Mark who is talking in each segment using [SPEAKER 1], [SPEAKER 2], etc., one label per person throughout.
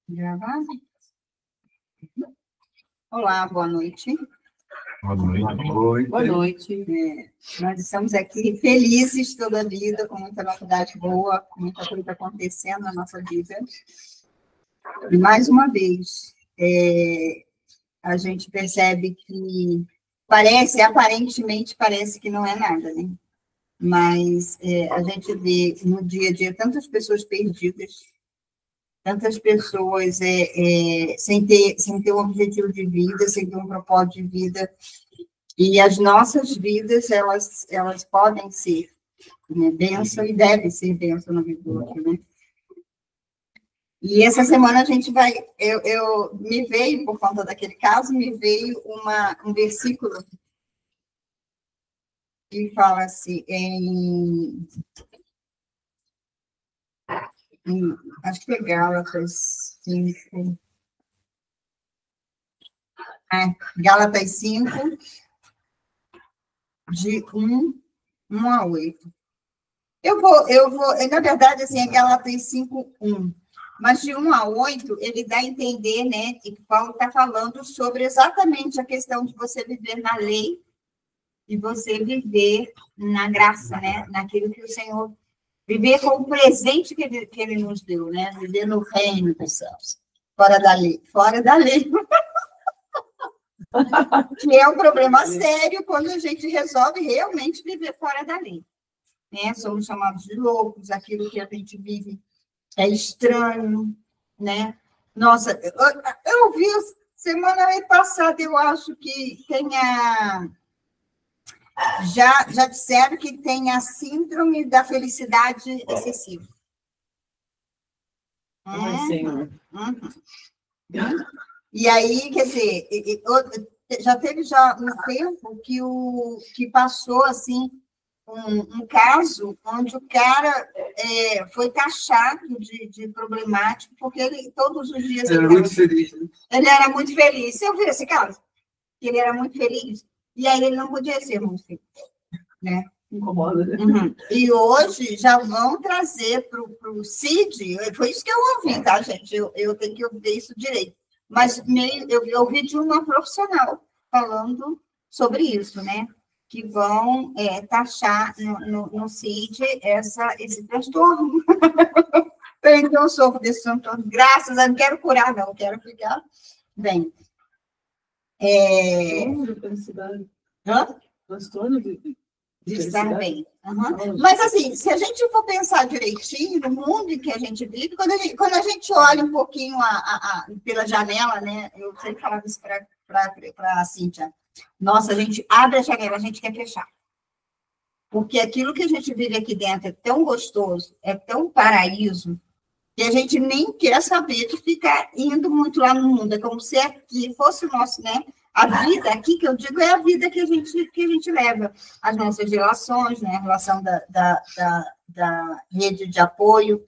[SPEAKER 1] Gravar? Olá, boa noite.
[SPEAKER 2] Boa noite.
[SPEAKER 1] Boa noite. Nós estamos aqui felizes toda a vida, com muita novidade boa, com muita coisa acontecendo na nossa vida. E, mais uma vez, a gente percebe que aparentemente parece que não é nada, né? Mas a gente vê no dia a dia tantas pessoas perdidas, tantas pessoas sem ter um objetivo de vida, sem ter um propósito de vida, e as nossas vidas, elas podem ser, né, bênção e devem ser bênção na vida do outro, né? E essa semana a gente vai, me veio, por conta daquele caso, me veio um versículo que fala assim, acho que é Gálatas 5. Gálatas 5, de 1 a 8. Eu vou, na verdade, assim, é Gálatas 5, 1. Mas de 1 a 8, ele dá a entender, né, que Paulo está falando sobre exatamente a questão de você viver na lei e você viver na graça, né, naquilo que o Senhor... Viver com o presente que ele nos deu, né? Viver no reino dos céus. Fora da lei. Fora da lei. Que é um problema sério quando a gente resolve realmente viver fora da lei. Né? Somos chamados de loucos, aquilo que a gente vive é estranho, né? Nossa, eu vi semana passada, eu acho que tenha... Já disseram que tem a síndrome da felicidade excessiva. E aí, quer dizer, já teve um tempo que passou assim um caso onde o cara foi taxado de problemático, porque ele todos os dias...
[SPEAKER 2] Ele era muito feliz, né?
[SPEAKER 1] Ele era muito feliz. Você ouviu esse caso? Ele era muito feliz. E aí ele não podia ser muito feliz, né?
[SPEAKER 3] Incomoda, né?
[SPEAKER 1] Uhum. E hoje já vão trazer para o CID, foi isso que eu ouvi, tá, gente? Eu tenho que ouvir isso direito. Mas eu ouvi de uma profissional falando sobre isso, né? Que vão taxar no CID esse transtorno. Eu não sofro desse transtorno, graças a Deus, não quero curar, não, quero ficar bem.
[SPEAKER 3] Felicidade.
[SPEAKER 1] Hã?
[SPEAKER 3] Transtorno de
[SPEAKER 1] estar bem. Uhum. Mas, assim, se a gente for pensar direitinho no mundo em que a gente vive, quando a gente olha um pouquinho pela janela, né? Eu sempre falava isso para a Cíntia. Nossa, a gente abre a janela, a gente quer fechar. Porque aquilo que a gente vive aqui dentro é tão gostoso, é tão paraíso, que a gente nem quer saber de ficar indo muito lá no mundo. É como se aqui fosse o nosso, né? A vida aqui, que eu digo, é a vida que a gente leva. As nossas relações, né? A relação da rede de apoio.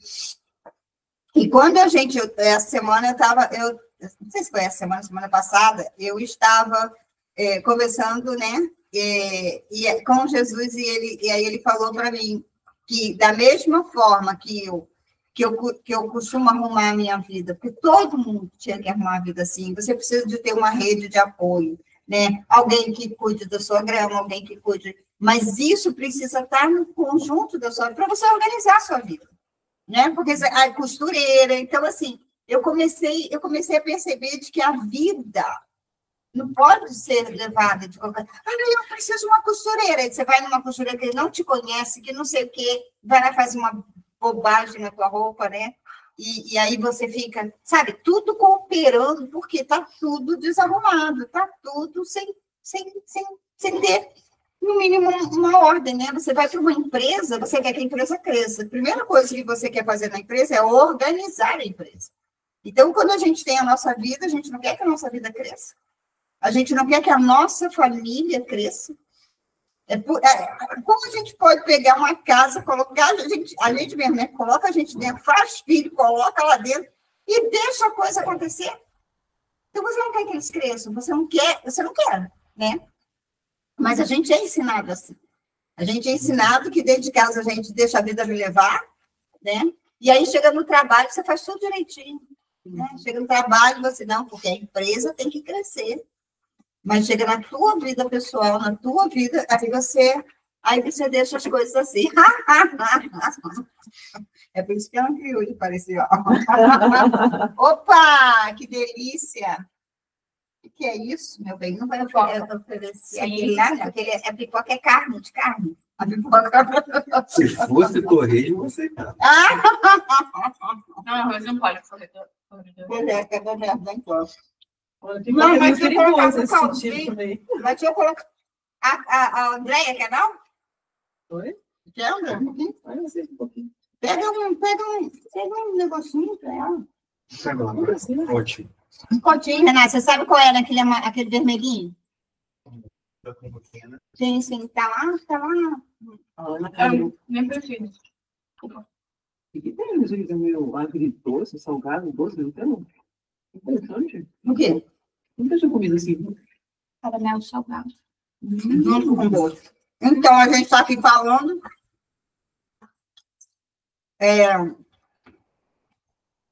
[SPEAKER 1] E quando essa semana eu não sei se foi essa semana passada, eu estava conversando, né? Com Jesus, e aí ele falou para mim que, da mesma forma que eu costumo arrumar a minha vida, porque todo mundo tinha que arrumar a vida assim, você precisa de ter uma rede de apoio, né? Alguém que cuide da sua grama, alguém que cuide... Mas isso precisa estar no conjunto da sua vida, para você organizar a sua vida, né? Porque a costureira... Então, assim, eu comecei a perceber de que a vida não pode ser levada de qualquer... eu preciso de uma costureira. Aí você vai numa costureira que não te conhece, que não sei o quê, vai lá fazer uma bobagem na tua roupa, né? E aí você fica, sabe, tudo cooperando, porque está tudo desarrumado, está tudo sem ter, no mínimo, uma ordem, né? Você vai para uma empresa, você quer que a empresa cresça. A primeira coisa que você quer fazer na empresa é organizar a empresa. Então, quando a gente tem a nossa vida, a gente não quer que a nossa vida cresça. A gente não quer que a nossa família cresça. Como a gente pode pegar uma casa, colocar a gente mesmo, né? Coloca a gente dentro, faz filho, coloca lá dentro e deixa a coisa acontecer. Então, você não quer que eles cresçam, você não quer, né? Mas a gente é ensinado assim. A gente é ensinado que dentro de casa a gente deixa a vida me levar, né? E aí chega no trabalho, você faz tudo direitinho. Né? Chega no trabalho, você não, porque a empresa tem que crescer. Mas chega na tua vida pessoal, na tua vida, aí você deixa as coisas assim. É por isso que ela criou de parecer. Opa, que delícia! O que é isso, meu bem? Não vai oferecer aquele lá, não. Aquele é pipoca, é carne, de carne. A pipoca.
[SPEAKER 2] Se fosse correio, você tá.
[SPEAKER 4] Não, mas não pode fazer.
[SPEAKER 1] É verdade, não importa.
[SPEAKER 3] Olha, tem
[SPEAKER 1] Não,
[SPEAKER 3] uma
[SPEAKER 1] mas
[SPEAKER 3] coisa
[SPEAKER 1] se eu colocar
[SPEAKER 3] perigosa
[SPEAKER 1] um
[SPEAKER 3] esse
[SPEAKER 1] caldinho-
[SPEAKER 3] sentido também.
[SPEAKER 1] Mas deixa eu colocar. A Andréia quer não?
[SPEAKER 3] Oi?
[SPEAKER 1] Quer, André?
[SPEAKER 3] Olha você um pouquinho.
[SPEAKER 1] Pega um negocinho pra ela.
[SPEAKER 2] Tá bom. Ótimo.
[SPEAKER 1] Um potinho, Renata. Você sabe qual era aquele vermelhinho?
[SPEAKER 2] Tá com um pouquinho, né?
[SPEAKER 1] Sim, sim. Tá lá, tá lá.
[SPEAKER 3] Olha, cara,
[SPEAKER 4] Nem preciso.
[SPEAKER 3] o que tem isso aqui meio agridoce, salgado, doce, não tem? Interessante.
[SPEAKER 1] O quê?
[SPEAKER 3] Nunca tinha comido assim.
[SPEAKER 4] Caramelo salgado.
[SPEAKER 1] Junto com doce. Então, a gente está aqui falando.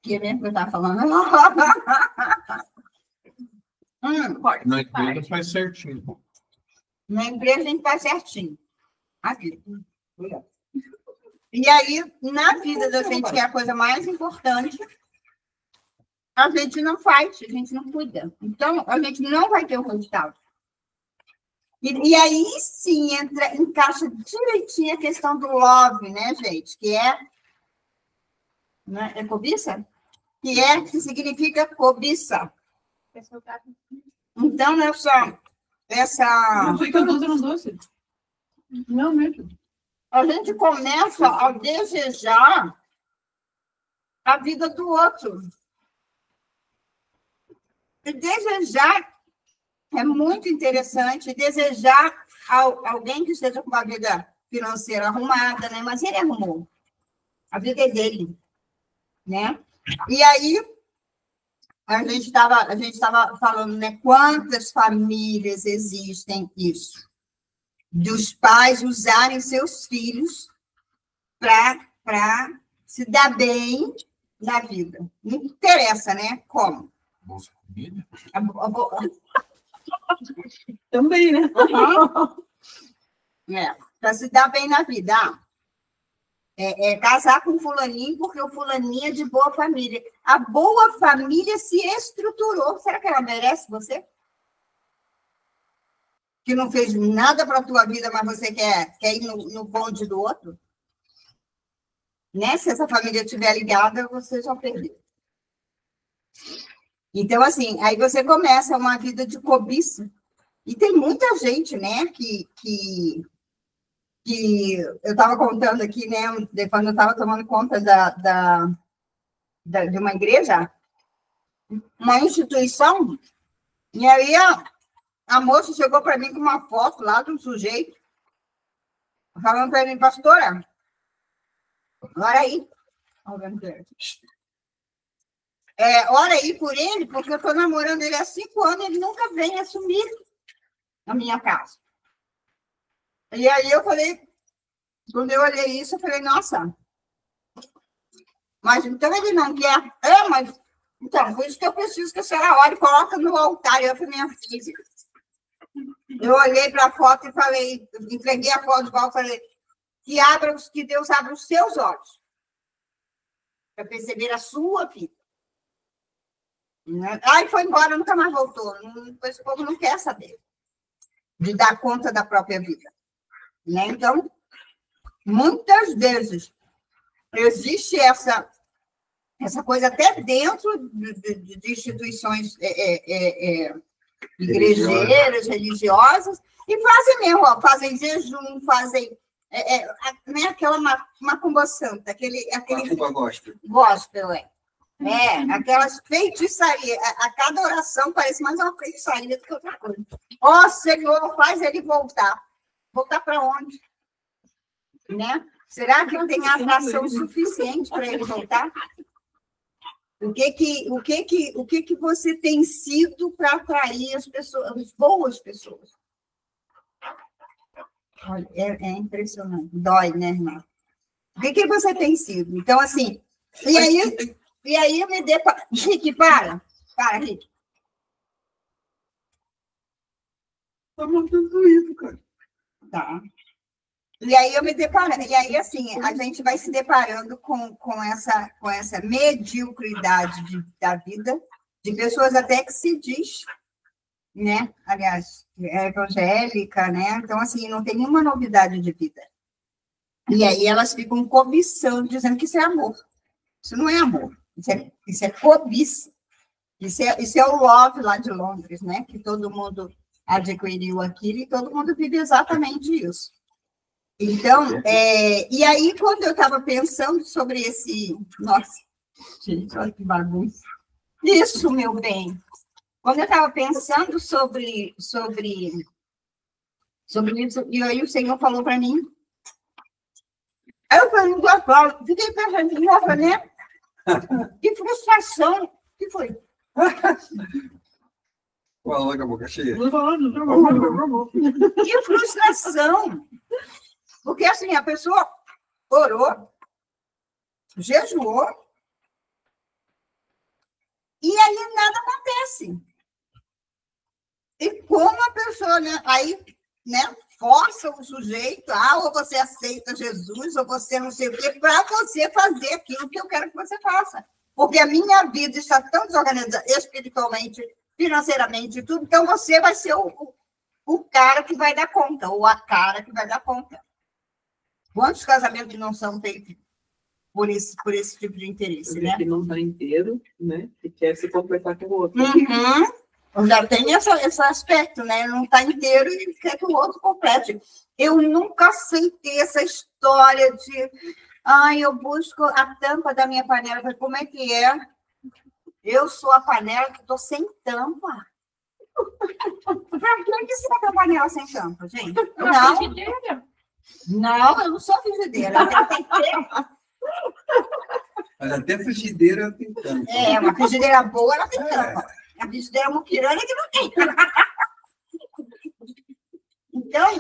[SPEAKER 1] Que mesmo que eu estava falando?
[SPEAKER 4] Pode.
[SPEAKER 2] Na empresa faz certinho.
[SPEAKER 1] Na empresa a gente faz certinho. Aqui. E aí, na vida da gente, que é a coisa mais importante, a gente não faz, a gente não cuida. Então, a gente não vai ter o resultado. E aí, sim, encaixa direitinho a questão do love, né, gente? Que é... Né? É cobiça? Que significa cobiça. Então, não é só essa...
[SPEAKER 3] Não, foi que eu doce não doce. Não, mesmo.
[SPEAKER 1] A gente começa a desejar a vida do outro. E desejar é muito interessante. Desejar alguém que esteja com uma vida financeira arrumada, né? Mas ele arrumou. A vida é dele, né? E aí, a gente estava falando, né? Quantas famílias existem isso? Dos pais usarem seus filhos para se dar bem na vida. Não interessa, né? Como?
[SPEAKER 2] Bolsa Família?
[SPEAKER 3] Também, né?
[SPEAKER 1] Para se dar bem na vida. Casar com fulaninho porque o fulaninho é de boa família. A boa família se estruturou. Será que ela merece você? Que não fez nada para a tua vida, mas você quer ir no bonde do outro? Né? Se essa família estiver ligada, você já perdeu. Então, assim, aí você começa uma vida de cobiça. E tem muita gente, né, que eu estava contando aqui, né, quando eu estava tomando conta de uma igreja, uma instituição, e aí a moça chegou para mim com uma foto lá de um sujeito, falando para mim, pastora, ora aí. Ora aí por ele, porque eu estou namorando ele há 5 anos, ele nunca vem assumir a minha casa. E aí eu falei, quando eu olhei isso, eu falei, nossa, mas então ele não quer. Mas então, por isso que eu preciso que a senhora olhe e coloca no altar. Eu falei, minha filha. Eu olhei para a foto e falei, entreguei a foto igual, falei, que Deus abra os seus olhos para perceber a sua vida. Aí foi embora, nunca mais voltou. Esse povo não quer saber de dar conta da própria vida. Né? Então, muitas vezes, existe essa coisa até dentro de instituições igrejeiras, religiosas, e fazem mesmo, fazem jejum, fazem aquela macumba santa, aquele
[SPEAKER 2] Macumba gospel.
[SPEAKER 1] Gospel, aquelas feitiçarias. A cada oração parece mais uma feitiçaria do que outra coisa. Ó, Senhor, faz ele voltar. Voltar para onde? Né? Será que tem atração suficiente para ele voltar? O que você tem sido para atrair as pessoas, as boas pessoas? Olha, é impressionante. Dói, né, irmã? O que você tem sido? Então, assim, E aí eu me deparo... Rick, para, Rick.
[SPEAKER 3] Tá montando isso, cara.
[SPEAKER 1] Tá. E aí eu me deparo, e aí assim, a gente vai se deparando com essa mediocridade da vida, de pessoas até que se diz, né? Aliás, é evangélica, né? Então, assim, não tem nenhuma novidade de vida. E aí elas ficam cobiçando, dizendo que isso é amor. Isso não é amor, isso é cobiça. Isso é o love lá de Londres, né? Que todo mundo adquiriu aquilo e todo mundo vive exatamente isso. Então, e aí, quando eu estava pensando sobre esse... Nossa, gente, olha que bagunça. Isso, meu bem. Quando eu estava pensando sobre isso, e aí o Senhor falou para mim. Aí eu falei, fiquei pensando, nossa, né? Que frustração. O que foi?
[SPEAKER 2] Fala com a boca cheia.
[SPEAKER 1] Que frustração. Porque, assim, a pessoa orou, jejuou, e aí nada acontece. E como a pessoa, né, aí, né, força o sujeito, ou você aceita Jesus, ou você não sei o quê, para você fazer aquilo que eu quero que você faça. Porque a minha vida está tão desorganizada, espiritualmente, financeiramente, tudo, então você vai ser o cara que vai dar conta, ou a cara que vai dar conta. Quantos casamentos não são feitos por esse tipo de interesse, né?
[SPEAKER 3] Que não está inteiro, né? E quer se completar com o outro.
[SPEAKER 1] Uhum. Já tem esse aspecto, né? Não está inteiro e quer que o outro complete. Eu nunca aceitei essa história de... eu busco a tampa da minha panela. Falei, como é que é? Eu sou a panela que estou sem tampa. Para que serve a panela sem tampa, gente? Não, eu não sou frigideira.
[SPEAKER 2] Mas até frigideira tem tampa.
[SPEAKER 1] Uma frigideira boa, ela tem tampa. A frigideira muquirana que não tem. Então,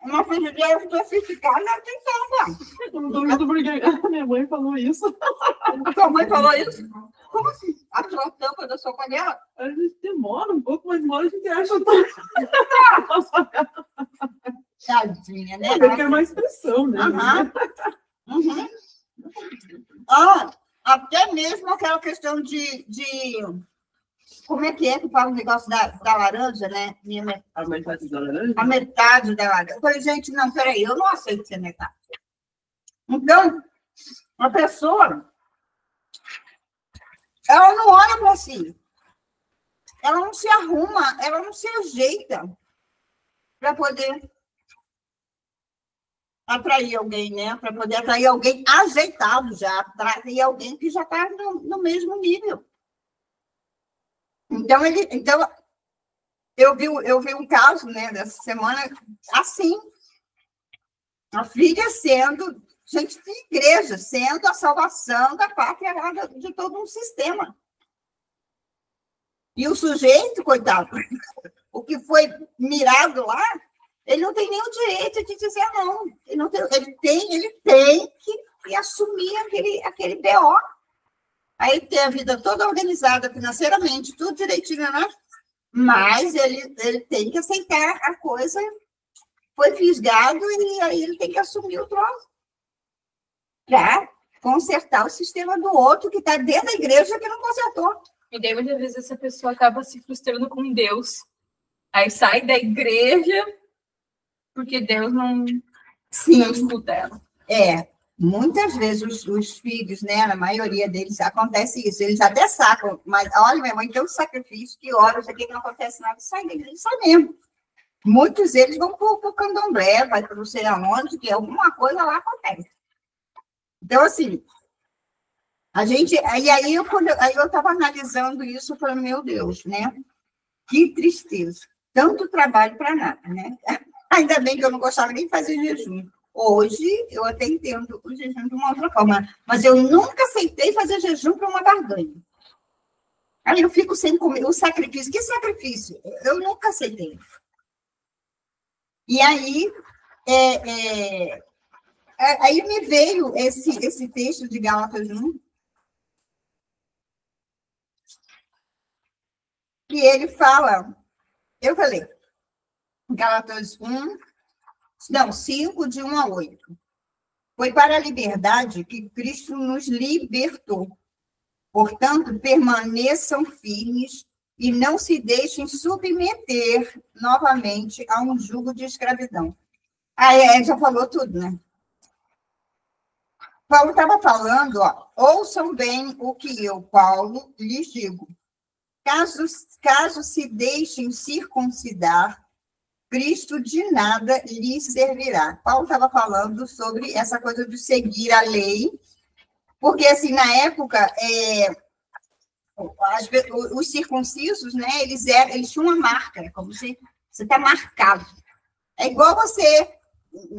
[SPEAKER 1] uma frigideira sofisticada, ela tem tampa.
[SPEAKER 3] Eu não tô vendo porque minha mãe falou isso.
[SPEAKER 1] Sua mãe falou isso? Como assim? Achou a tampa da sua panela?
[SPEAKER 3] A gente demora um pouco, mas demora a gente acha a tampa.
[SPEAKER 1] Tadinha, né?
[SPEAKER 3] É mais pressão, né?
[SPEAKER 1] Até mesmo aquela questão de como é que fala o negócio da laranja, né?
[SPEAKER 3] A metade da laranja?
[SPEAKER 1] A metade da laranja. Eu falei, gente, não, peraí, eu não aceito ser metade. Então, a pessoa, ela não olha para si. Ela não se arruma, ela não se ajeita para poder atrair alguém, né? Para poder atrair alguém ajeitado já, atrair alguém que já está no mesmo nível. Então, eu vi um caso, né, dessa semana, assim, a filha sendo gente de igreja, sendo a salvação da pátria de todo um sistema. E o sujeito, coitado, o que foi mirado lá, ele não tem nenhum direito de dizer não. Ele tem que assumir aquele BO. Aí tem a vida toda organizada financeiramente, tudo direitinho, né? Mas ele tem que aceitar a coisa, foi fisgado, e aí ele tem que assumir o troço para consertar o sistema do outro que está dentro da igreja que não consertou.
[SPEAKER 4] E daí, muitas vezes, essa pessoa acaba se frustrando com Deus. Aí sai da igreja porque Deus não escuta ela.
[SPEAKER 1] Muitas vezes os filhos, né, na maioria deles, acontece isso. Eles até sacam, mas olha, minha mãe tem um sacrifício, que horas aqui que não acontece nada, sai da igreja, sai mesmo. Muitos deles vão para o candomblé, vai para não sei aonde, que alguma coisa lá acontece. Então, assim, aí eu estava analisando isso, eu falei, meu Deus, né? Que tristeza. Tanto trabalho para nada, né? Ainda bem que eu não gostava nem de fazer jejum. Hoje, eu até entendo o jejum de uma outra forma, mas eu nunca aceitei fazer jejum para uma barganha. Aí eu fico sem comer. O sacrifício, que sacrifício? Eu nunca aceitei. E aí, aí me veio esse texto de Gálatas 1, que ele fala, eu falei, Gálatas 5, de 1 a 8. Foi para a liberdade que Cristo nos libertou. Portanto, permaneçam firmes e não se deixem submeter novamente a um jugo de escravidão. Já falou tudo, né? Paulo estava falando, ouçam bem o que eu, Paulo, lhes digo. Caso se deixem circuncidar, Cristo de nada lhes servirá. Paulo estava falando sobre essa coisa de seguir a lei, porque, assim, na época, os circuncisos, né, eles tinham uma marca, como se você está marcado. É igual você,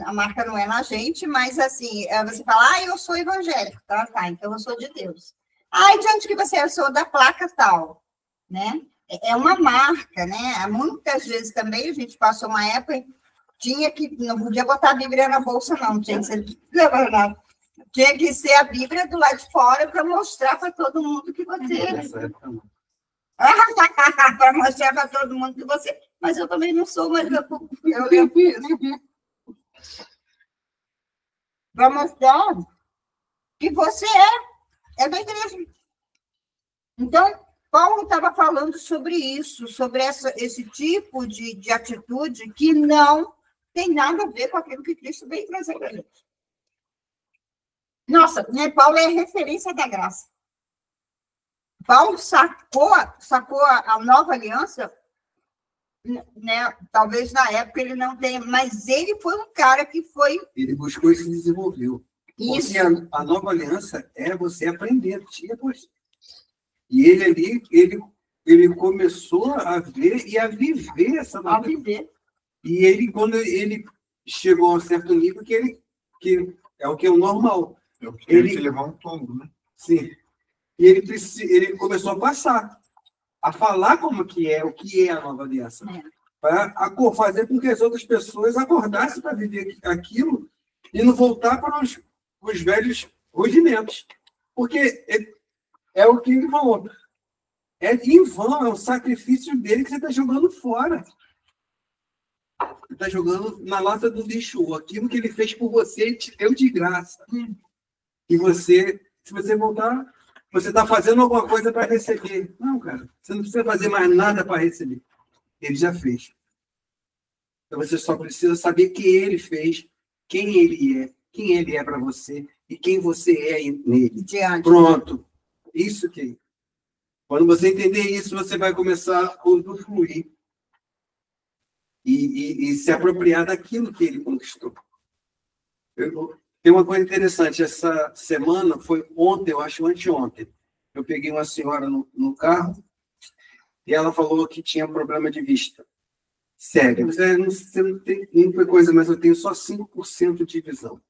[SPEAKER 1] a marca não é na gente, mas, assim, você fala, eu sou evangélico, tá, então eu sou de Deus. De onde que você é? Eu sou da placa tal, né? É uma marca, né? Muitas vezes também a gente passou uma época, não podia botar a Bíblia na bolsa, não, tinha que ser a Bíblia do lado de fora para mostrar para todo mundo que você... para mostrar para todo mundo que você... Mas eu também não sou, mas eu lembro isso. Para mostrar que você é da igreja. Então, Paulo estava falando sobre isso, sobre esse tipo de atitude que não tem nada a ver com aquilo que Cristo veio trazer para a gente. Nossa, né, Paulo é a referência da graça. Paulo sacou a nova aliança, né? Talvez na época ele não tenha, mas ele foi um cara que foi...
[SPEAKER 2] Ele buscou e se desenvolveu.
[SPEAKER 1] Isso.
[SPEAKER 2] Porque a nova aliança é você aprender, depois. E ele ali, ele começou a ver e a viver essa nova aliança. E ele, quando ele chegou a um certo nível, que é o que é o normal.
[SPEAKER 5] Ele levar um tombo, né?
[SPEAKER 2] Sim. E ele começou a passar, a falar como que é, o que é a nova aliança. Para fazer com que as outras pessoas acordassem para viver aquilo e não voltar para os velhos rudimentos. Porque é o que ele falou. É em vão, é o sacrifício dele que você está jogando fora. Você está jogando na lata do lixo. Aquilo que ele fez por você, ele te deu de graça. E você, se você voltar, você está fazendo alguma coisa para receber. Não, cara, você não precisa fazer mais nada para receber. Ele já fez. Então você só precisa saber que ele fez, quem ele é para você e quem você é nele. Pronto. Isso que. Quando você entender isso, você vai começar a usufruir e se apropriar daquilo que ele conquistou. Tem uma coisa interessante, essa semana, foi ontem, eu acho anteontem, eu peguei uma senhora no carro e ela falou que tinha problema de vista. Sério, você não tem muita coisa, mas eu tenho só 5% de visão.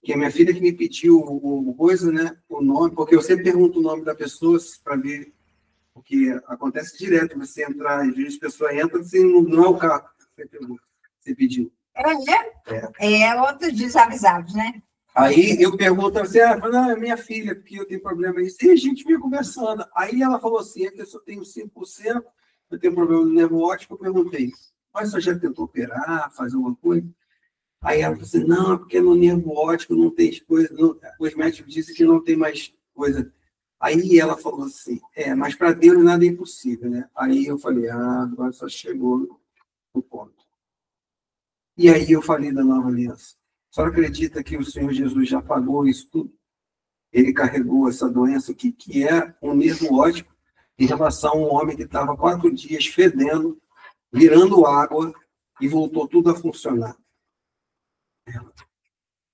[SPEAKER 2] Que a minha filha que me pediu o nome, porque eu sempre pergunto o nome da pessoa para ver, porque acontece direto, você entrar, às vezes a pessoa entra, você não é o carro que você pediu.
[SPEAKER 1] É outros desavisados, né?
[SPEAKER 2] Aí eu pergunto a você, é minha filha, porque eu tenho problema isso. E a gente vinha conversando. Aí ela falou assim, que eu só tenho 5%, eu tenho problema no nervo óptico. Eu perguntei, mas você já tentou operar, fazer alguma coisa? Aí ela falou assim, não, é porque no nervo óptico não tem coisa, os médicos dizem que não tem mais coisa. Aí ela falou assim, mas para Deus nada é impossível, né? Aí eu falei, agora só chegou no ponto. E aí eu falei da nova aliança. A senhora acredita que o Senhor Jesus já pagou isso tudo? Ele carregou essa doença que é um nervo óptico em relação a um homem que estava 4 dias fedendo, virando água e voltou tudo a funcionar.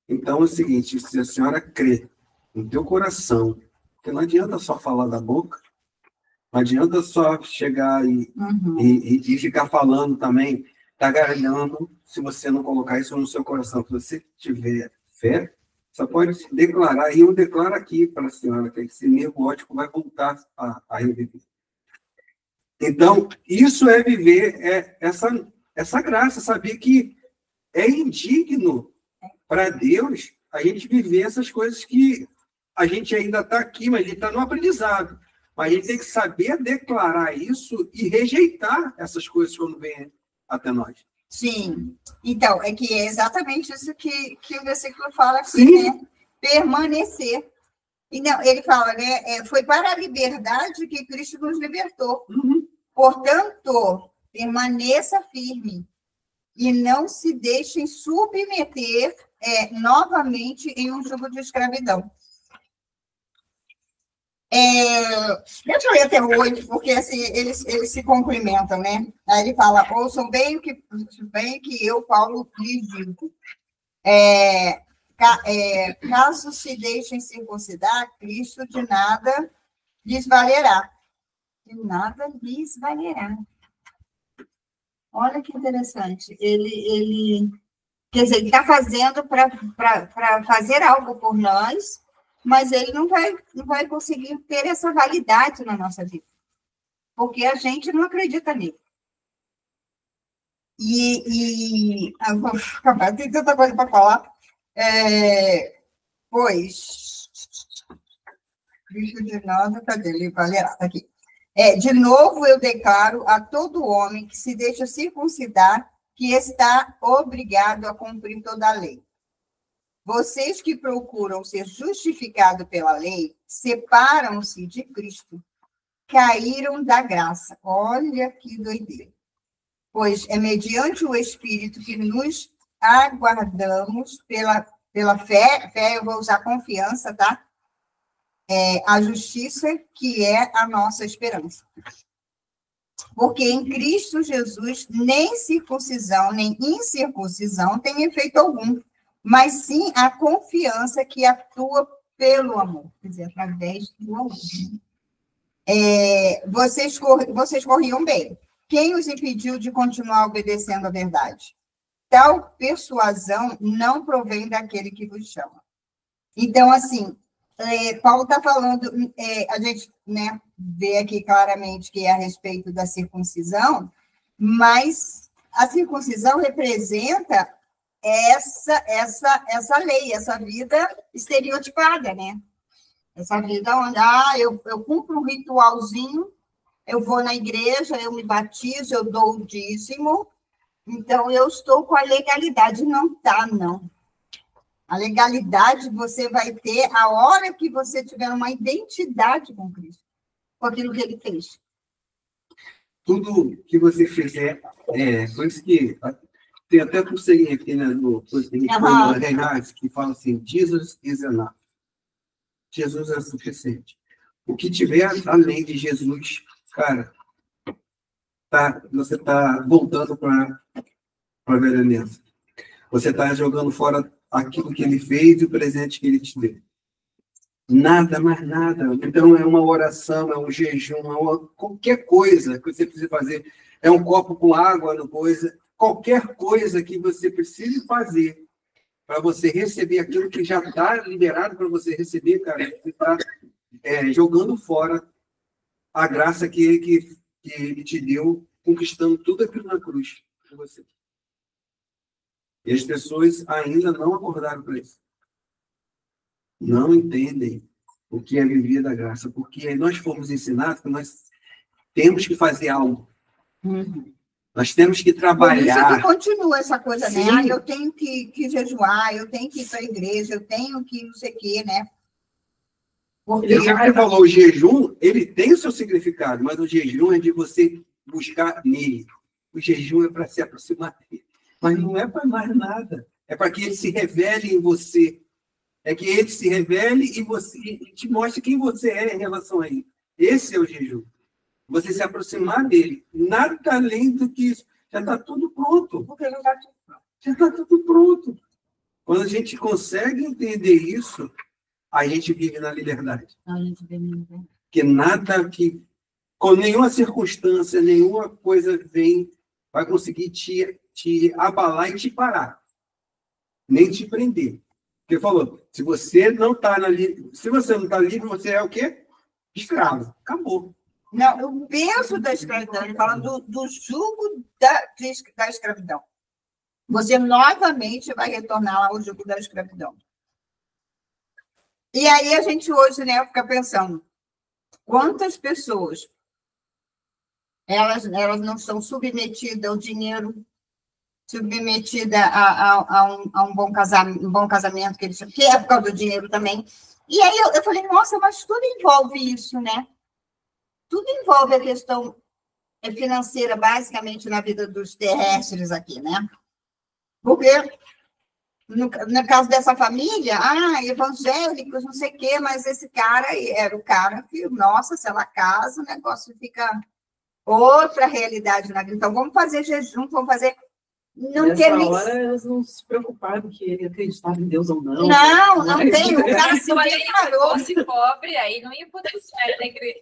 [SPEAKER 2] Então é o seguinte, se a senhora crê no teu coração, porque não adianta só falar da boca, não adianta só chegar e ficar falando também, tagarelhando, se você não colocar isso no seu coração. Se você tiver fé, você pode declarar, e eu declaro aqui para a senhora, que esse nervo óptico vai voltar a reviver. Então, isso é viver essa graça, saber que é indigno para Deus, a gente viver essas coisas que a gente ainda está aqui, mas a gente está no aprendizado. Mas a gente tem que saber declarar isso e rejeitar essas coisas quando vêm até nós.
[SPEAKER 1] Sim. Então, é que é exatamente isso que o versículo fala aqui, né? Permanecer. E não, ele fala, né? Foi para a liberdade que Cristo nos libertou. Portanto, permaneça firme e não se deixem submeter novamente em um jugo de escravidão. Deixa eu ler até o 8, porque assim, eles se complementam, né? Aí ele fala, ouçam bem o que eu, Paulo, lhes digo. Caso se deixem circuncidar, Cristo de nada lhes valerá. De nada lhes valerá. Olha que interessante. Ele quer dizer, ele está fazendo para fazer algo por nós, mas ele não vai conseguir ter essa validade na nossa vida, porque a gente não acredita nele. Tem tanta coisa para falar. Pois, Cristo de nada, cadê ele? Valerá, tá aqui. De novo, eu declaro a todo homem que se deixa circuncidar que está obrigado a cumprir toda a lei. Vocês que procuram ser justificados pela lei, separam-se de Cristo, caíram da graça. Olha que doideira. Pois é mediante o Espírito que nos aguardamos pela fé, eu vou usar confiança, tá? A justiça que é a nossa esperança. Porque em Cristo Jesus nem circuncisão, nem incircuncisão tem efeito algum, mas sim a confiança que atua pelo amor, quer dizer, através do amor. Vocês corriam bem. Quem os impediu de continuar obedecendo à verdade? Tal persuasão não provém daquele que vos chama. Então, assim, Paulo está falando, a gente, né, vê aqui claramente que é a respeito da circuncisão, mas a circuncisão representa essa lei, essa vida estereotipada, né? Essa vida onde eu cumpro um ritualzinho, eu vou na igreja, eu me batizo, eu dou o dízimo, então eu estou com a legalidade. Não está, não. A legalidade você vai ter a hora que você tiver uma identidade com Cristo, com aquilo que ele fez.
[SPEAKER 2] Tudo que você fizer, por isso que tem até um seguinte aqui, né, no Reinhard, que fala assim, Jesus is enough. Jesus é suficiente. O que tiver além de Jesus, cara, você está voltando para a verança. Você está jogando fora aquilo que ele fez e o presente que ele te deu. Nada, mais nada. Então, é uma oração, é um jejum, qualquer coisa que você precisa fazer. É um copo com água, qualquer coisa que você precise fazer para você receber aquilo que já está liberado para você receber, cara. Você está jogando fora a graça que ele te deu, conquistando tudo aquilo na cruz para você. E as pessoas ainda não acordaram para isso. Não entendem o que é viver da graça, porque nós fomos ensinados que nós temos que fazer algo. Nós temos que trabalhar.
[SPEAKER 1] Por isso que continua essa coisa, né? Eu tenho que jejuar, eu tenho que ir para a igreja, eu tenho que não sei o quê, né?
[SPEAKER 2] Porque você falou, o jejum, ele tem o seu significado, mas o jejum é de você buscar nele. O jejum é para se aproximar dele. Mas não é para mais nada. É para que ele se revele em você. É que ele se revele e te mostre quem você é em relação a ele. Esse é o jejum. Você se aproximar dele. Nada além do que isso. Já está tudo pronto. Já está tudo pronto. Quando a gente consegue entender isso, a gente vive na liberdade. Porque nada que, com nenhuma circunstância, nenhuma coisa vai conseguir te abalar e te parar. Nem te prender. Porque falou, se você não está livre, você é o quê? Escravo. Acabou.
[SPEAKER 1] Não, o peso da escravidão, ele fala do jugo da escravidão. você novamente vai retornar ao jugo da escravidão. E aí a gente hoje, né, fica pensando, quantas pessoas elas não são submetidas ao dinheiro, submetidas a um bom casamento, que é por causa do dinheiro também. E aí eu falei, nossa, mas tudo envolve isso, né? Tudo envolve a questão financeira, basicamente, na vida dos terrestres aqui, né? Porque, no caso dessa família, evangélicos, não sei o quê, mas esse cara era o cara que, nossa, se ela casa, o negócio fica outra realidade na vida. Então, vamos fazer jejum, vamos fazer...
[SPEAKER 3] Nessa hora, elas não se preocupavam que ele acreditava em Deus ou não.
[SPEAKER 1] Não tem. O cara se
[SPEAKER 4] declarou. Se fosse pobre, aí não ia poder sair da igreja.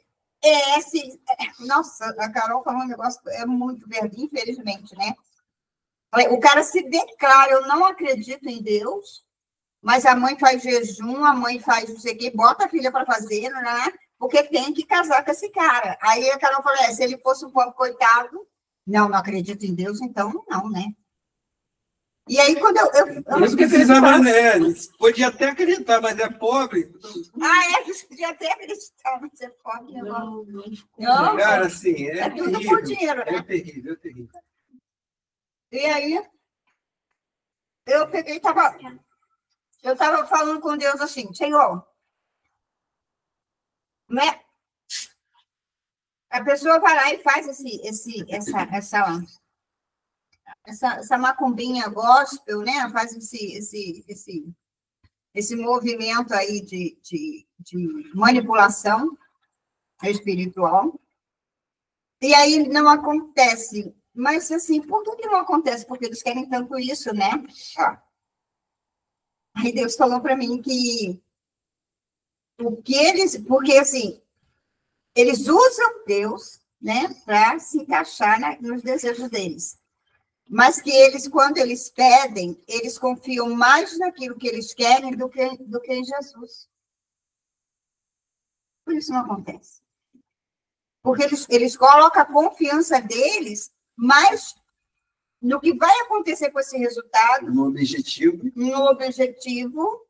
[SPEAKER 1] Nossa, a Carol falou um negócio muito verdade, infelizmente, né? O cara se declara, eu não acredito em Deus, mas a mãe faz jejum, a mãe faz não sei o quê, bota a filha para fazer, né? Porque tem que casar com esse cara. Aí a Carol falou, se ele fosse um pobre coitado, não acredito em Deus, então não, né? E aí, quando eu
[SPEAKER 2] não precisava, né? Podia até acreditar, mas é pobre.
[SPEAKER 1] Podia até acreditar, mas é pobre.
[SPEAKER 2] Não, cara, assim, é
[SPEAKER 1] tudo
[SPEAKER 2] terrível.
[SPEAKER 1] por dinheiro, né?
[SPEAKER 2] É terrível, é terrível.
[SPEAKER 1] E aí, eu peguei, eu estava falando com Deus assim, Senhor, né? A pessoa vai lá e faz essa macumbinha gospel, né? Faz esse movimento aí de manipulação espiritual. E aí não acontece. Mas, assim, por que não acontece? Porque eles querem tanto isso, né? Aí Deus falou para mim que porque, assim, eles usam Deus, né, para se encaixar nos desejos deles. Mas que eles, quando eles pedem, eles confiam mais naquilo que eles querem do que em Jesus. Por isso não acontece. Porque eles colocam a confiança deles mais no que vai acontecer com esse resultado.
[SPEAKER 2] No objetivo.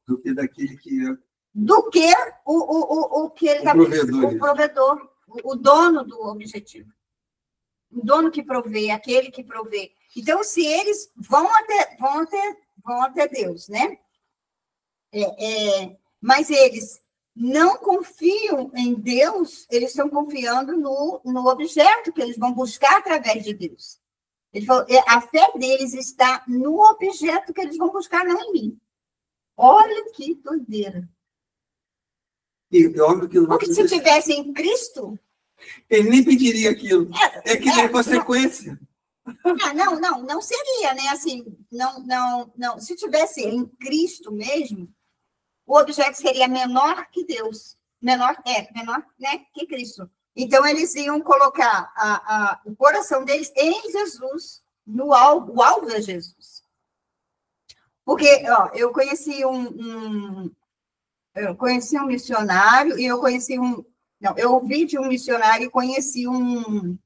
[SPEAKER 1] Do
[SPEAKER 2] que daquele que é.
[SPEAKER 1] Do que o que ele está
[SPEAKER 2] provedor.
[SPEAKER 1] O provedor, o dono do objetivo. O dono que provê, aquele que provê. Então, se eles vão até Deus, né? Mas eles não confiam em Deus, eles estão confiando no objeto que eles vão buscar através de Deus. Ele falou, a fé deles está no objeto que eles vão buscar, não em mim. Olha que doideira. Porque se tivesse em Cristo...
[SPEAKER 2] Ele nem pediria aquilo. É que nem consequência.
[SPEAKER 1] Não seria, né? Assim, não. Se tivesse em Cristo mesmo, o objeto seria menor que Deus. Menor, né, que Cristo. Então, eles iam colocar o coração deles em Jesus, o alvo é Jesus. Porque, eu conheci um missionário e eu ouvi de um missionário e conheci um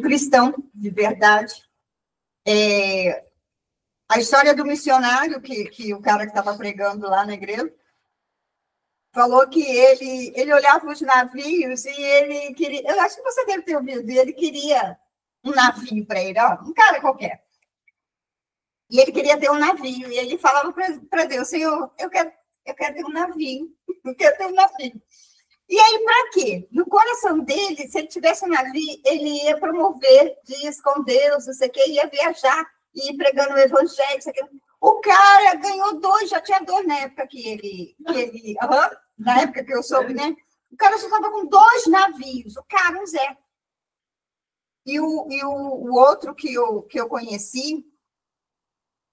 [SPEAKER 1] cristão de verdade. A história do missionário, que o cara que estava pregando lá na igreja, falou que ele olhava os navios e ele queria... Eu acho que você deve ter ouvido, ele queria um navio para ele, um cara qualquer. E ele queria ter um navio, e ele falava para Deus, Senhor, eu quero ter um navio, eu quero ter um navio. E aí, para quê? No coração dele, se ele tivesse um navio, ele ia promover dias com Deus, não sei o quê, ia viajar, ia ir pregando o evangelho, não sei o quê. O cara ganhou 2, já tinha 2 na época na época que eu soube, né? O cara já estava com 2 navios, o cara, um Zé. E o outro que eu conheci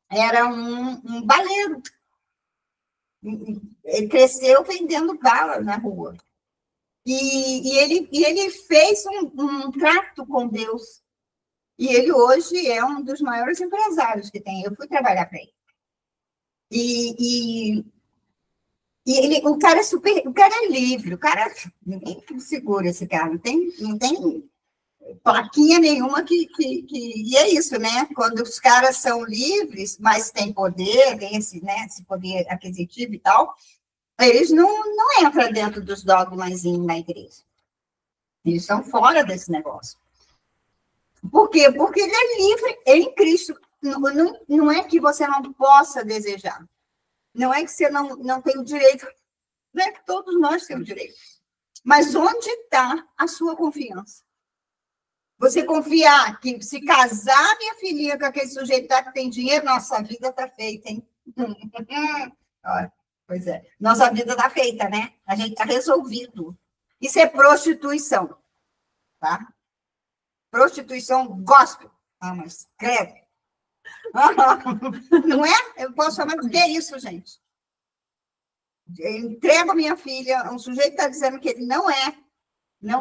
[SPEAKER 1] era um baleiro. Ele cresceu vendendo bala na rua. E ele fez um trato com Deus. E ele hoje é um dos maiores empresários que tem. Eu fui trabalhar para ele. O cara é livre, ninguém segura esse cara, não tem plaquinha nenhuma E é isso, né? Quando os caras são livres, mas têm poder, tem esse poder aquisitivo e tal, eles não entram dentro dos dogmas na igreja. Eles estão fora desse negócio. Por quê? Porque ele é livre em Cristo. Não é que você não possa desejar. Não é que você não tem o direito. Não é que todos nós temos direito. Mas onde está a sua confiança? Você confiar que se casar minha filhinha com aquele sujeito que tem dinheiro, nossa vida está feita, hein? Olha, pois é. Nossa vida está feita, né? A gente está resolvido. Isso é prostituição. Tá? Prostituição gospel. Ah, mas credo. Não é? Eu posso chamar de isso, gente. Eu entrego a minha filha, um sujeito está dizendo que ele não é. Não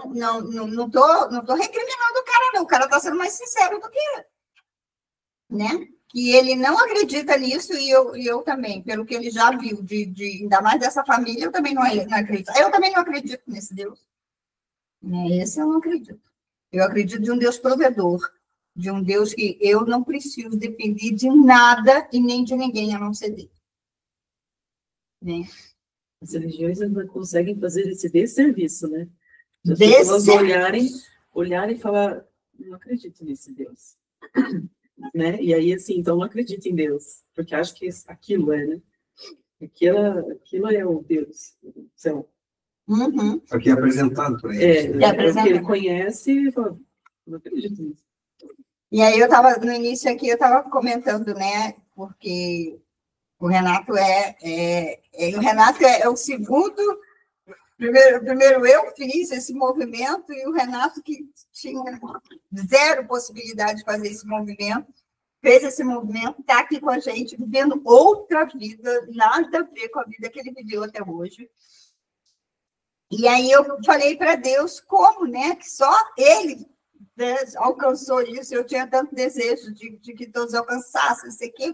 [SPEAKER 1] tô recriminando o cara, não. O cara está sendo mais sincero do que eu. Né? Que ele não acredita nisso e eu também, pelo que ele já viu, ainda mais dessa família, eu também não acredito. Eu também não acredito nesse Deus. Esse eu não acredito. Eu acredito de um Deus provedor, de um Deus que eu não preciso depender de nada e nem de ninguém a não ser dele. Né?
[SPEAKER 3] As religiões não conseguem fazer esse desserviço, né? As pessoas olharem e falar, não acredito nesse Deus. Né? E aí, assim, então não acredito em Deus, porque acho que aquilo é, né? Aquilo é o Deus. Então,
[SPEAKER 2] Aqui é apresentado para ele.
[SPEAKER 3] É porque ele conhece e fala, não acredito nisso.
[SPEAKER 1] E aí no início aqui, eu estava comentando, né? Porque o Renato é o segundo. Primeiro eu fiz esse movimento e o Renato, que tinha zero possibilidade de fazer esse movimento, fez esse movimento, está aqui com a gente, vivendo outra vida, nada a ver com a vida que ele viveu até hoje. E aí eu falei para Deus como, né, que só ele, né, alcançou isso, eu tinha tanto desejo de que todos alcançassem isso aqui.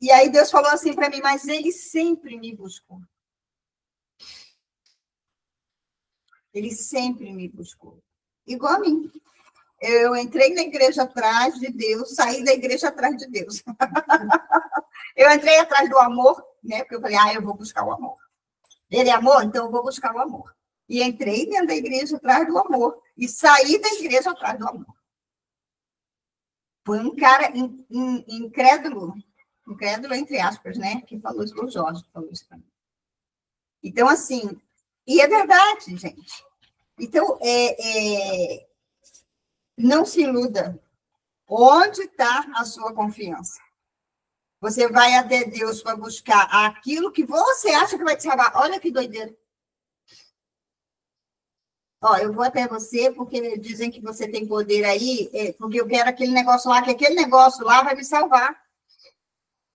[SPEAKER 1] E aí Deus falou assim para mim, mas ele sempre me buscou. Ele sempre me buscou. Igual a mim. Eu entrei na igreja atrás de Deus, saí da igreja atrás de Deus. Eu entrei atrás do amor, né? Porque eu falei, eu vou buscar o amor. Ele é amor, então eu vou buscar o amor. E entrei dentro da igreja atrás do amor. E saí da igreja atrás do amor. Foi um cara incrédulo entre aspas, né? Que falou isso para o Jorge, que falou isso para mim. Então, assim, e é verdade, gente. Então, não se iluda. Onde está a sua confiança? Você vai até Deus para buscar aquilo que você acha que vai te salvar. Olha que doideira. Eu vou até você porque dizem que você tem poder aí, porque eu quero aquele negócio lá, que aquele negócio lá vai me salvar.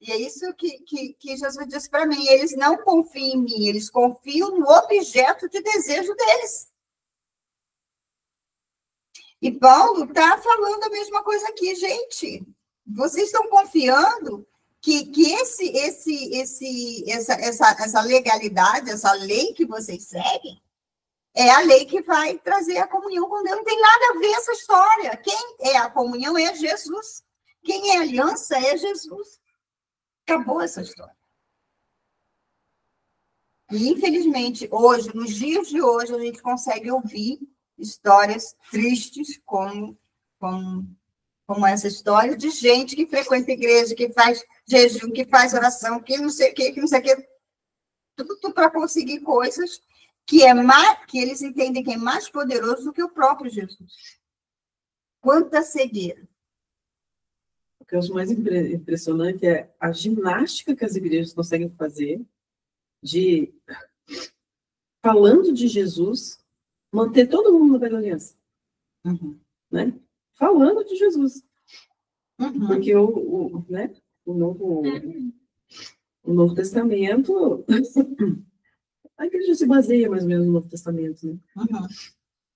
[SPEAKER 1] E é isso que Jesus disse para mim. Eles não confiam em mim, eles confiam no objeto de desejo deles. E Paulo está falando a mesma coisa aqui, gente. Vocês estão confiando que essa legalidade, essa lei que vocês seguem, é a lei que vai trazer a comunhão com Deus. Não tem nada a ver essa história. Quem é a comunhão é Jesus. Quem é a aliança é Jesus. Acabou essa história. E, infelizmente, hoje, nos dias de hoje, a gente consegue ouvir histórias tristes como essa história de gente que frequenta a igreja, que faz jejum, que faz oração, que não sei o quê, que não sei o quê. Tudo para conseguir coisas que eles entendem que é mais poderoso do que o próprio Jesus. Quanta cegueira.
[SPEAKER 3] O que eu acho mais impressionante é a ginástica que as igrejas conseguem fazer de, falando de Jesus, manter todo mundo na velha aliança. Né? Falando de Jesus. Porque o Novo Testamento, a igreja se baseia mais ou menos no Novo Testamento, né?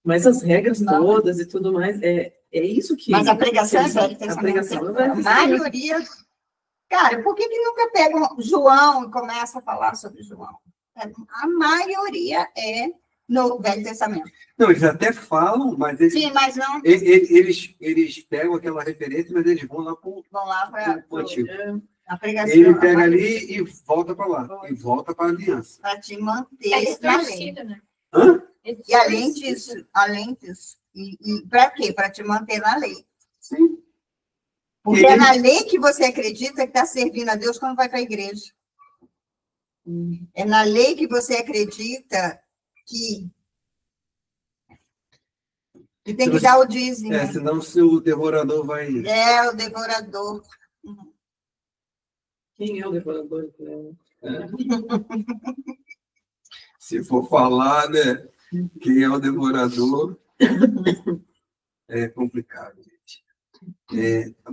[SPEAKER 3] Mas as regras todas e tudo mais, é isso que...
[SPEAKER 1] Mas a pregação é Velho Testamento.
[SPEAKER 3] A pregação é Velho Testamento.
[SPEAKER 1] A maioria... Cara, por que nunca pegam João e começa a falar sobre João? A maioria é no Velho Testamento.
[SPEAKER 2] Não, eles até falam, mas eles,
[SPEAKER 1] Sim, mas não
[SPEAKER 2] eles pegam aquela referência, mas eles vão lá para o
[SPEAKER 1] vão lá para
[SPEAKER 2] antigo.
[SPEAKER 1] a pregação.
[SPEAKER 2] Ele pega ali e volta para lá, e volta para a aliança.
[SPEAKER 1] Para te manter
[SPEAKER 4] É
[SPEAKER 1] na lei.
[SPEAKER 4] distorcido, né?
[SPEAKER 2] Hã?
[SPEAKER 1] E além disso, e para quê? Para te manter na lei.
[SPEAKER 2] Sim.
[SPEAKER 1] Porque é na lei que você acredita que está servindo a Deus quando vai para a igreja. É na lei que você acredita que tem que dar o dízimo.
[SPEAKER 2] Senão o devorador vai...
[SPEAKER 1] É, o devorador.
[SPEAKER 3] Quem é o devorador?
[SPEAKER 2] Se for falar, né? Quem é o devorador, é complicado, gente.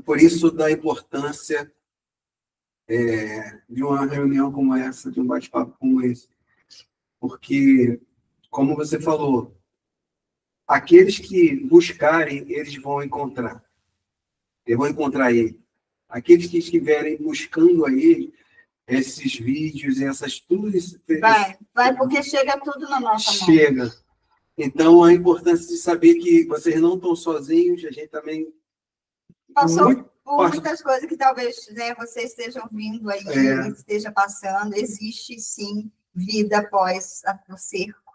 [SPEAKER 2] Por isso, da importância de uma reunião como essa, de um bate-papo como esse. Porque, como você falou, aqueles que buscarem, eles vão encontrar. Eles vão encontrar ele. Aqueles que estiverem buscando a ele, esses vídeos e essas tudo isso.
[SPEAKER 1] Vai, porque chega tudo na nossa mão.
[SPEAKER 2] Chega. Então, a importância de saber que vocês não estão sozinhos, a gente também...
[SPEAKER 1] Passou por muitas coisas que talvez, né, vocês estejam vindo aí, esteja passando. Existe, sim, vida após o cerco.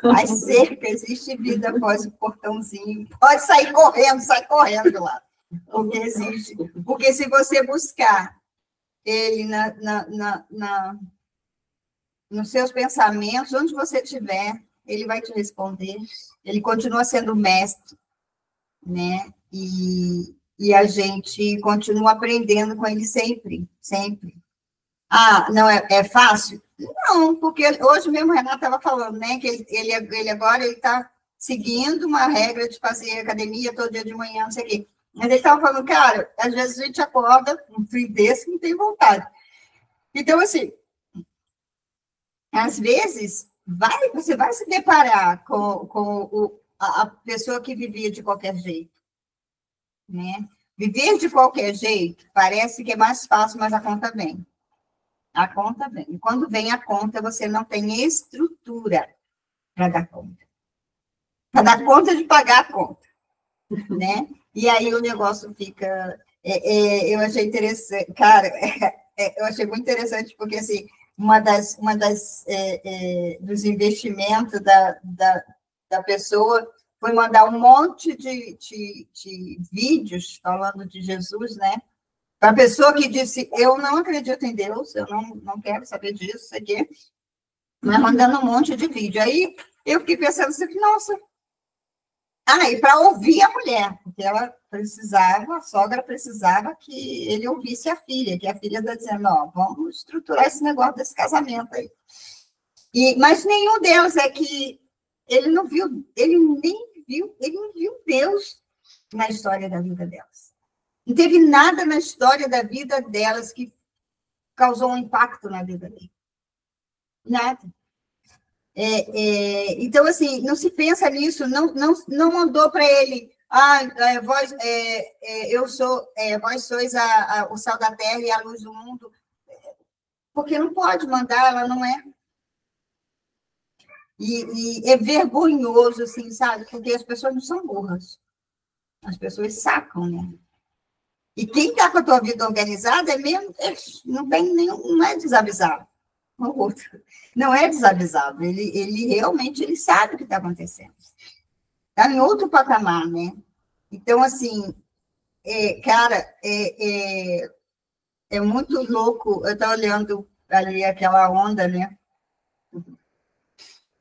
[SPEAKER 1] A cerca, existe vida após o portãozinho. Pode sair correndo, sai correndo lá. Porque existe. Porque se você buscar ele nos seus pensamentos, onde você estiver, ele vai te responder. Ele continua sendo mestre, né? E a gente continua aprendendo com ele sempre, sempre. Ah, não é fácil? Não, porque hoje mesmo o Renato estava falando, né, que ele agora está seguindo uma regra de fazer academia todo dia de manhã, não sei o quê. Mas ele estava falando, cara, às vezes a gente acorda um frio desse que não tem vontade. Então, assim, às vezes, você vai se deparar com a pessoa que vivia de qualquer jeito, né? Viver de qualquer jeito parece que é mais fácil, mas a conta vem. A conta vem. E quando vem a conta, você não tem estrutura para dar conta. Para dar conta de pagar a conta, né? E aí o negócio fica... eu achei interessante, cara, eu achei muito interessante, porque, assim, dos investimentos da pessoa foi mandar um monte de vídeos falando de Jesus, né? Para a pessoa que disse, eu não acredito em Deus, eu não quero saber disso, isso aqui, mas mandando um monte de vídeo. Aí eu fiquei pensando assim, nossa... e para ouvir a mulher, porque ela precisava, a sogra precisava que ele ouvisse a filha, que a filha está dizendo, vamos estruturar esse negócio desse casamento aí. Mas nenhum deles é que ele não viu, ele não viu Deus na história da vida delas. Não teve nada na história da vida delas que causou um impacto na vida dele. Nada. Então, assim, não se pensa nisso, não mandou para ele, vós sois o sal da terra e a luz do mundo, porque não pode mandar, ela não é. E é vergonhoso, assim, sabe? Porque as pessoas não são burras. As pessoas sacam, né? E quem está com a tua vida organizada não é desavisado. O outro não é desavisado. Ele realmente sabe o que está acontecendo. Está em outro patamar, né? Então, assim, cara, é muito louco. Eu estou olhando ali aquela onda, né?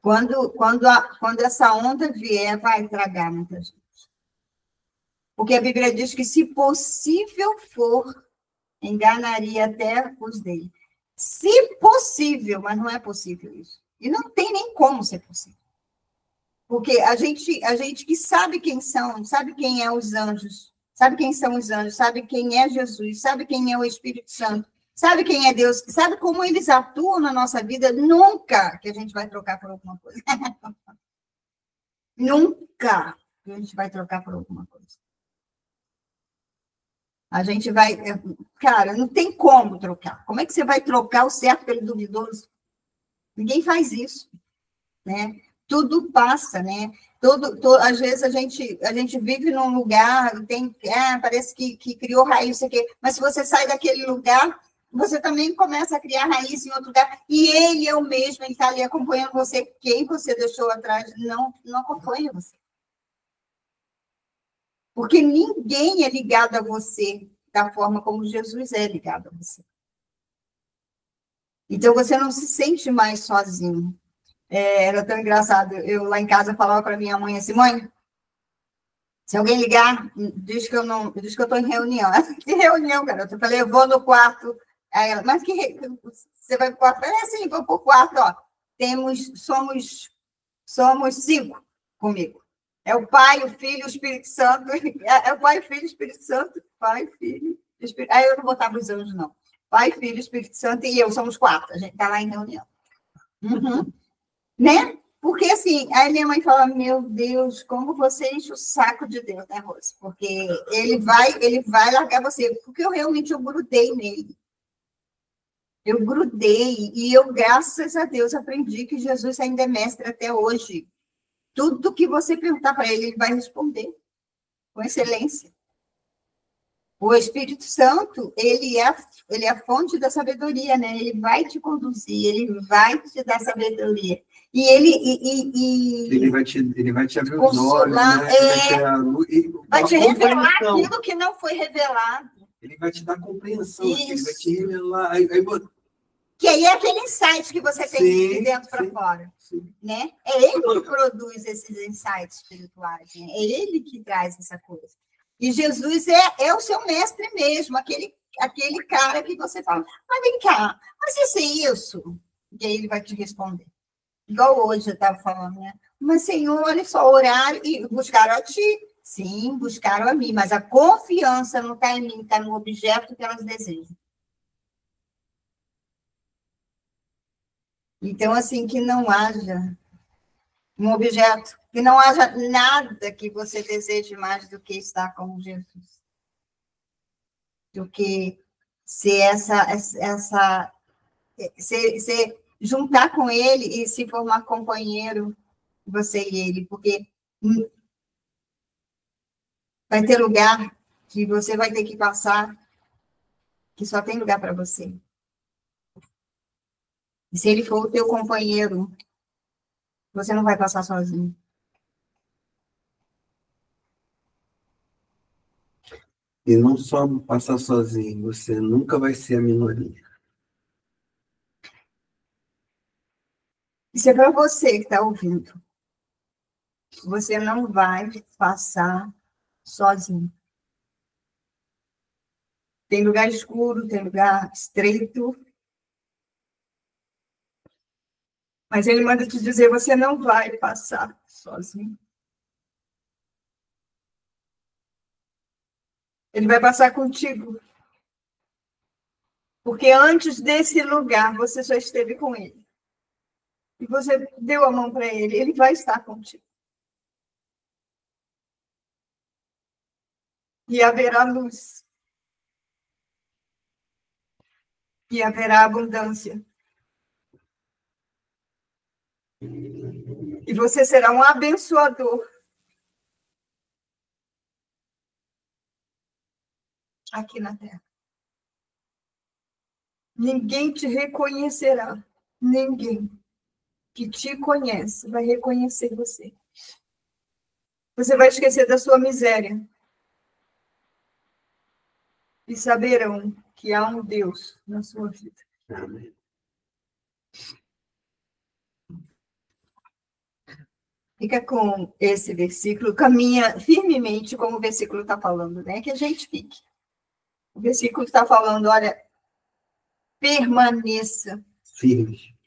[SPEAKER 1] Quando essa onda vier, vai tragar muita gente. Porque a Bíblia diz que, se possível for, enganaria até os dele. Se possível, mas não é possível isso. E não tem nem como ser possível. Porque a gente que sabe quem são, sabe quem é os anjos, sabe quem são os anjos, sabe quem é Jesus, sabe quem é o Espírito Santo, sabe quem é Deus, sabe como eles atuam na nossa vida, nunca que a gente vai trocar por alguma coisa. Nunca que a gente vai trocar por alguma coisa. A gente vai... Cara, não tem como trocar. Como é que você vai trocar o certo pelo duvidoso? Ninguém faz isso, né? tudo passa, né? Às vezes a gente vive num lugar, parece que criou raiz, isso aqui, mas se você sai daquele lugar, você também começa a criar raiz em outro lugar, e ele é o mesmo, ele está ali acompanhando você, quem você deixou atrás não acompanha você. Porque ninguém é ligado a você da forma como Jesus é ligado a você. Então, você não se sente mais sozinho. Era tão engraçado. Eu, lá em casa, falava para minha mãe assim, mãe, se alguém ligar, diz que eu estou em reunião. Que reunião, garota? Eu falei, eu vou no quarto. Aí ela, mas você vai para o quarto? Eu falei, sim, vou para o quarto. Ó. Somos 5 comigo. É o Pai, o Filho, o Espírito Santo. É o Pai, o Filho, o Espírito Santo. Pai, Filho, Espírito... Aí eu não botava os anjos, não. Pai, Filho, Espírito Santo e eu, somos 4. A gente está lá em reunião. Uhum. Né? Porque, assim, aí minha mãe fala, meu Deus, como você enche o saco de Deus, né, Rose? Porque ele vai largar você. Porque eu grudei nele. Eu grudei. E eu, graças a Deus, aprendi que Jesus ainda é mestre até hoje. Tudo que você perguntar para ele, ele vai responder com excelência. O Espírito Santo, ele é a fonte da sabedoria, né? Ele vai te conduzir, ele vai te dar sabedoria. E
[SPEAKER 2] ele vai te abrir os olhos, né?
[SPEAKER 1] Vai te revelar aquilo que não foi revelado.
[SPEAKER 2] Ele vai te dar compreensão, ele vai te revelar.
[SPEAKER 1] Que aí é aquele insight que você tem de dentro para fora. Sim. Né? É ele que produz esses insights espirituais, né? É ele que traz essa coisa. E Jesus é o seu mestre mesmo, aquele cara que você fala, mas vem cá, mas isso? E aí ele vai te responder. Igual hoje eu estava falando, né? Mas, Senhor, olha só, oraram e buscaram a ti. Sim, buscaram a mim, mas a confiança não está em mim, está no objeto que elas desejam. Então, assim, que não haja um objeto, que não haja nada que você deseje mais do que estar com Jesus. Do que ser ser juntar com ele e se formar companheiro, você e ele, porque vai ter lugar que você vai ter que passar, que só tem lugar para você. E se ele for o teu companheiro, você não vai passar sozinho.
[SPEAKER 2] E não só passar sozinho, você nunca vai ser a minoria.
[SPEAKER 1] Isso é para você que está ouvindo. Você não vai passar sozinho. Tem lugar escuro, tem lugar estreito. Mas ele manda te dizer, você não vai passar sozinho. Ele vai passar contigo. Porque antes desse lugar, você só esteve com ele. E você deu a mão para ele, ele vai estar contigo. E haverá luz. E haverá abundância. E você será um abençoador. Aqui na Terra. Ninguém te reconhecerá. Ninguém que te conhece vai reconhecer você. Você vai esquecer da sua miséria. E saberão que há um Deus na sua vida.
[SPEAKER 2] Amém.
[SPEAKER 1] Fica com esse versículo, caminha firmemente como o versículo está falando, né? Que a gente fique. O versículo está falando, olha, permaneça
[SPEAKER 2] firme.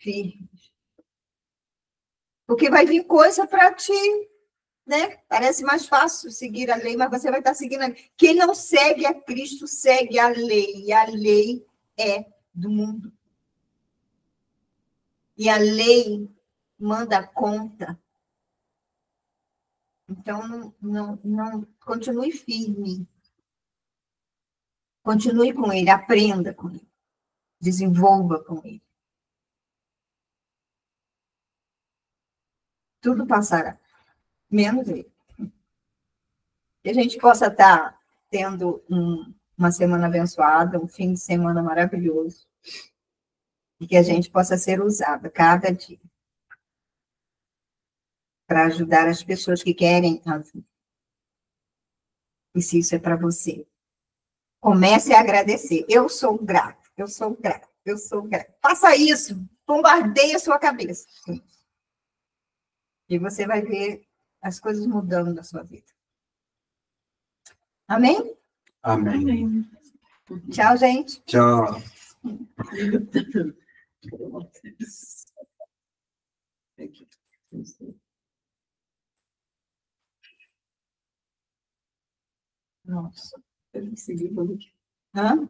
[SPEAKER 1] Porque vai vir coisa para ti, né? Parece mais fácil seguir a lei, mas você vai estar seguindo a lei. Quem não segue a Cristo, segue a lei. E a lei é do mundo. E a lei manda conta. Então, não continue firme. Continue com ele, aprenda com ele. Desenvolva com ele. Tudo passará, menos ele. Que a gente possa estar tendo uma semana abençoada, um fim de semana maravilhoso. E que a gente possa ser usada cada dia para ajudar as pessoas que querem ajuda. E se isso é para você, comece a agradecer. Eu sou grato, eu sou grato, eu sou grato. Faça isso, bombardeie a sua cabeça. E você vai ver as coisas mudando na sua vida. Amém?
[SPEAKER 2] Amém.
[SPEAKER 1] Tchau, gente.
[SPEAKER 2] Tchau.
[SPEAKER 3] Nossa, eu consegui.
[SPEAKER 1] Hã?